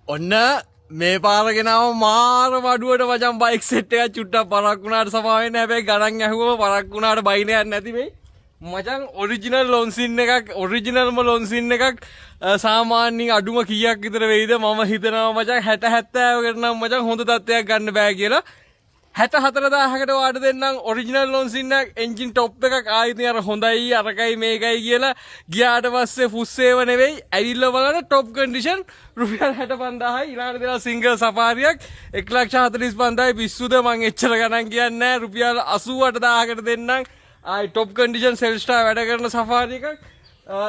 ඔන්න මේ පාරගෙනාව මාර මඩුවට මචං බයික් සෙට් එකක් චුට්ටක් පරක් වුණාට සමාවෙන්න හැබැයි ගණන් ඇහුවම පරක් වුණාට බයිනයක් නැති වෙයි මචං ඔරිජිනල් ලොන්සින් එකක් ඔරිජිනල්ම ලොන්සින් එකක් සාමාන්‍යයෙන් අඩුම කීයක් විතර වෙයිද මම හිතනවා මචං 60 70කට නම් මචං හොඳ තත්ත්වයක් ගන්න බෑ කියලා 64000කට වාට දෙන්නම් ඔරිජිනල් ලොන්සින් එක එන්ජින් টොප් එකක් ආයිත් අර හොඳයි අරකයි මේකයි කියලා ගියාට පස්සේ ෆුස්සේව නෙවෙයි ඇවිල්ලා බලන්න টොප් කන්ඩිෂන් රුපියල් 65000යි ඊළඟට දෙනවා සිංගල් සෆාරියක් 145000යි පිස්සුද මං එච්චර ගණන් කියන්නේ නැහැ රුපියල් 88000කට දෙන්නම් ආයි টොප් කන්ඩිෂන් සෙල්ස්ටාර් වැඩ කරන සෆාරි එකක්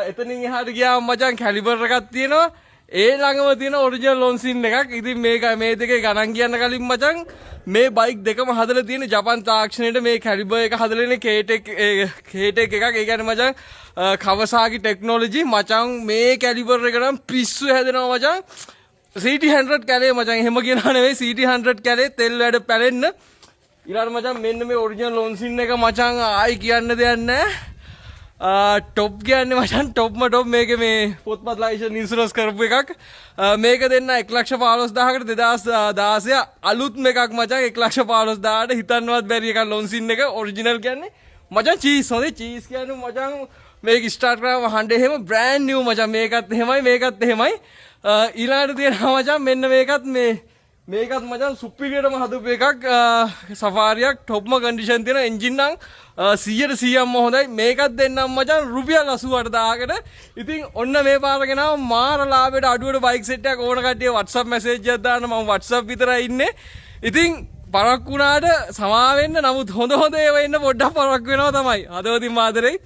එතනින් එහාට ගියාම මචං කැලිබර් එකක් තියෙනවා ඒ ළඟම තියෙන ඔරිජිනල් ලොන්සින් එකක් ඉතින් මේක මේ දෙකේ ගණන් කියන්න කලින් මචං මේ බයික් දෙකම හදලා තියෙන ජපාන් තාක්ෂණයට මේ කැලිබර් එක හදලා ඉන්නේ K-Tech එකක් ඒ කියන්නේ මචං කවසාකි ටෙක්නොලොජි මචං මේ කැලිබර් එක නම් පිස්සු හැදෙනවා මචං CT100 කැලේ මචං එහෙම කියනවා නෙවෙයි CT100 කැලේ තෙල් වැඩ පැලෙන්න ඊළඟ මචං මෙන්න මේ ඔරිජිනල් ලොන්සින් එක මචං ආයි කියන්න දෙයක් නැහැ টොප් කියන්නේ මචං টොප්ම টොප් මේකේ මේ පොත්පත් ලයිසන්ස් ඉන්ෂුරන්ස් කරපු එකක් මේක දෙන්න 115000කට 2016 අලුත්ම එකක් මචං 115000ට හිතන්නවත් බැරි එකක් ලොන්සින් එක ඔරිජිනල් කියන්නේ මචං චීස් හොඳේ චීස් කියන්නේ මචං මේක ස්ටාර්ට් කරාම හඬේ එහෙම බ්‍රෑන්ඩ් නිව් මචං මේකත් එහෙමයි ඊළඟට තියෙනවා මචං මෙන්න මේකත් මචං සුපිරියටම හදපු එකක් සෆාරියක් টොප්ම කන්ඩිෂන් තියෙන එන්ජින් නම් 100%ක්ම හොඳයි මේකත් දෙන්නම් මචං රුපියල් 88000කට ඉතින් ඔන්න මේ පාරගෙන මාර ලාභයට අඩුවට බයික් සෙට් එකක් ඕන කට්ටිය WhatsApp මැසේජ් එකක් දාන්න මම WhatsApp විතරයි ඉන්නේ ඉතින් පරක් වුණාට සමා වෙන්න නමුත් හොඳ ඒවා ඉන්න පොඩ්ඩක් පරක් වෙනවා තමයි හදවතින් ආදරෙයි